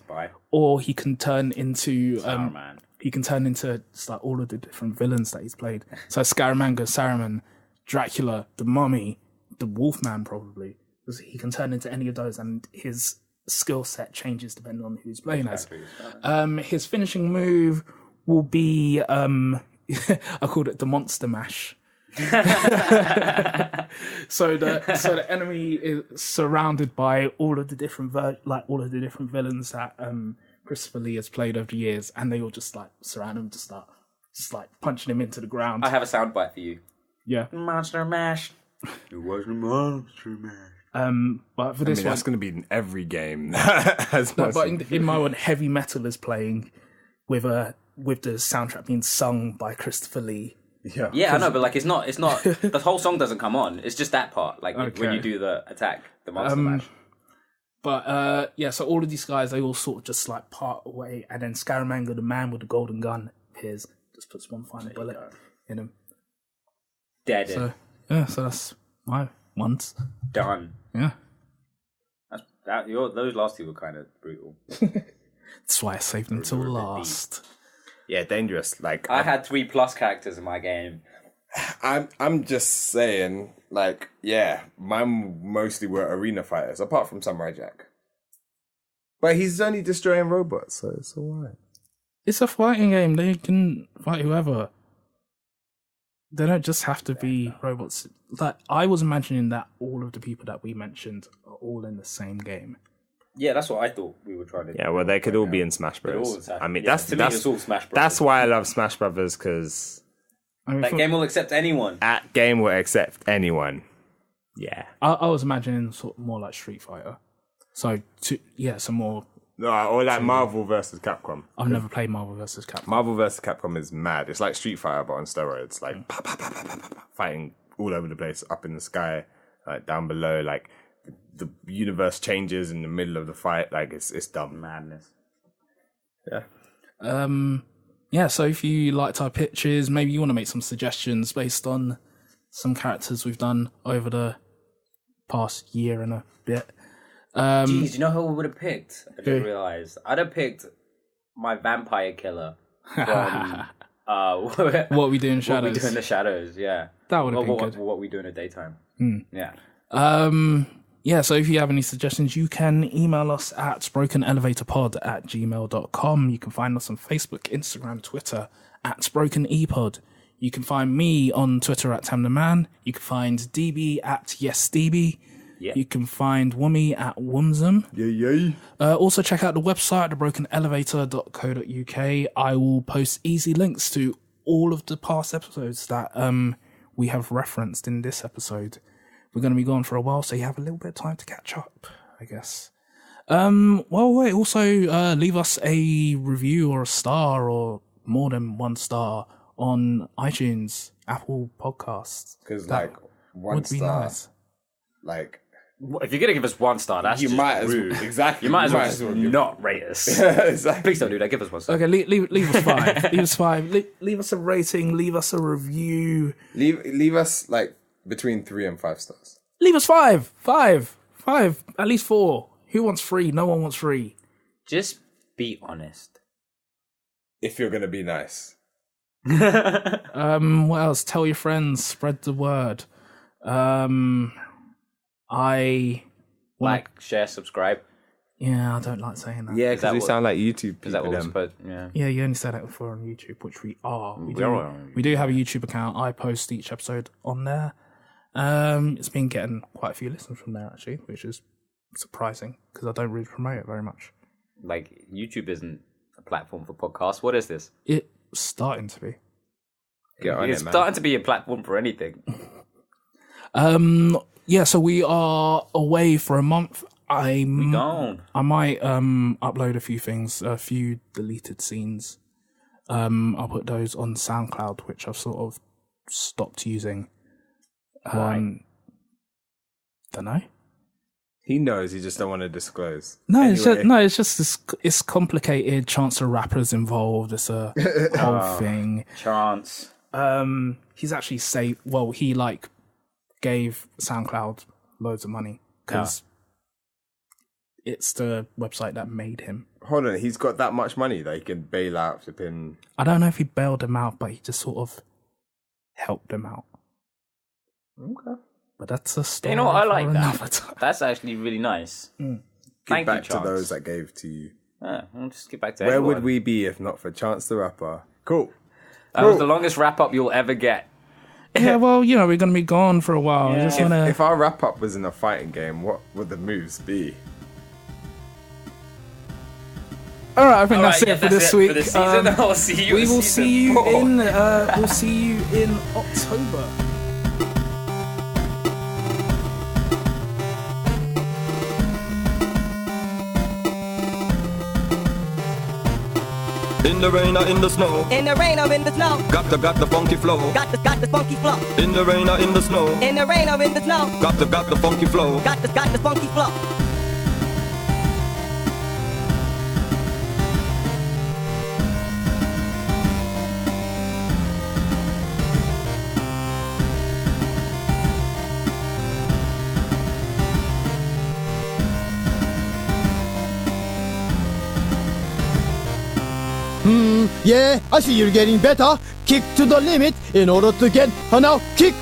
or he can turn into just like all of the different villains that he's played. So Scaramanga, Saruman, Dracula, the Mummy, the Wolfman probably. Because he can turn into any of those, and his skill set changes depending on who he's playing as. His finishing move will be I called it the Monster Mash. So the enemy is surrounded by all of the different villains that Christopher Lee has played over the years, and they all just like surround him, just like punching him into the ground. I have a soundbite for you. Yeah. Monster Mash. It was a Monster Mash. But for this one, that's going to be in every game. But in my one, heavy metal is playing with the soundtrack being sung by Christopher Lee. Yeah, I know, but like it's not the whole song doesn't come on. It's just that part, like when you do the attack, the Monster Mash. But so all of these guys, they all sort of just like part away, and then Scaramanga, the man with the golden gun, appears, just puts one final bullet in him. Dead. So that's my ones. Done. Yeah. Those last two were kind of brutal. That's why I saved them till last. Yeah, dangerous. Like I had 3+ characters in my game. I'm just saying, like, yeah, mine mostly were arena fighters, apart from Samurai Jack. But he's only destroying robots, so it's alright. It's a fighting game. They can fight whoever. They don't just have to be robots. Like, I was imagining that all of the people that we mentioned are all in the same game. Yeah, that's what I thought we were trying to do. Yeah, well, they could all be in Smash Bros. I mean, that's all Smash Bros. That's why I love Smash Brothers, because that game will accept anyone. That game will accept anyone. Yeah. I was imagining sort of more like Street Fighter. So, some more... No, or like Marvel versus Capcom. I've never played Marvel versus Capcom. Marvel versus Capcom is mad. It's like Street Fighter, but on steroids. Like, fighting all over the place, up in the sky, like down below. Like, the universe changes in the middle of the fight. Like, it's dumb. Madness. Yeah. So if you liked our pitches, maybe you want to make some suggestions based on some characters we've done over the past year and a bit. Jeez, you know who I would have picked? I didn't realise. I'd have picked my vampire killer from What we do in shadows. What we do in the shadows, yeah. That would have been good. What we do in the daytime. Yeah. Yeah, so if you have any suggestions, you can email us at brokenelevatorpod@gmail.com. You can find us on Facebook, Instagram, Twitter at brokenepod. You can find me on Twitter at TamTheMan. You can find Deeby at YesDeeby. Yeah. You can find Wumi at Wumsum. Yeah. Also check out the website, thebrokenelevator.co.uk. I will post easy links to all of the past episodes that we have referenced in this episode. We're going to be gone for a while, so you have a little bit of time to catch up, I guess. Also leave us a review or a star or more than 1 star on iTunes, Apple Podcasts. Because one would be star, nice. If you're going to give us 1 star, that's just rude. Exactly. You might as well just not rate us. Exactly. Please don't do that. Give us 1 star. Okay, leave us 5. Leave us 5. Leave us a rating. Leave us a review. Leave us between 3 and 5 stars. Leave us 5. 5. At least 4. Who wants free? No one wants free. Just be honest. If you're gonna be nice. What else? Tell your friends. Spread the word. Share, subscribe. Yeah, I don't like saying that. Yeah, because we sound like YouTube people. Is that what we're supposed? Yeah. Yeah, you only say that before on YouTube, which we are. We are. do have a YouTube account. I post each episode on there. It's been getting quite a few listens from there, actually, which is surprising because I don't really promote it very much. YouTube isn't a platform for podcasts. What is this? It's starting to be. It's starting to be a platform for anything. Yeah, so we are away for a month. I might upload a few things, a few deleted scenes. I'll put those on SoundCloud, which I've sort of stopped using. Why? Don't know. He knows. He just don't want to disclose. No, anyway. it's just it's complicated. Chance the Rapper's involved. It's a whole thing. Chance. He's actually he gave SoundCloud loads of money because it's the website that made him. Hold on, he's got that much money that he can bail out flipping. I don't know if he bailed him out, but he just sort of helped him out. Okay. But that's a story. You know what? I like that. That. That's actually really nice. Give Thank back you, to Chance. those that gave to you. Yeah, I'll just get back to Where everyone. would we be if not for Chance the Rapper? Cool. That was the longest wrap up you'll ever get. Yeah, well, we're going to be gone for a while. Yeah. I just wanna... If our wrap up was in a fighting game, what would the moves be? All right, I think that's it for this week. For the season. I'll see you. We will see you 4. we'll see you in October. In the rain or in the snow. In the rain or in the snow. Got the funky flow. Got the funky flow. In the rain or in the snow. In the rain or in the snow. Got the funky flow. Got the funky flow. Yeah, I see you're getting better. Kick to the limit in order to get an out kick.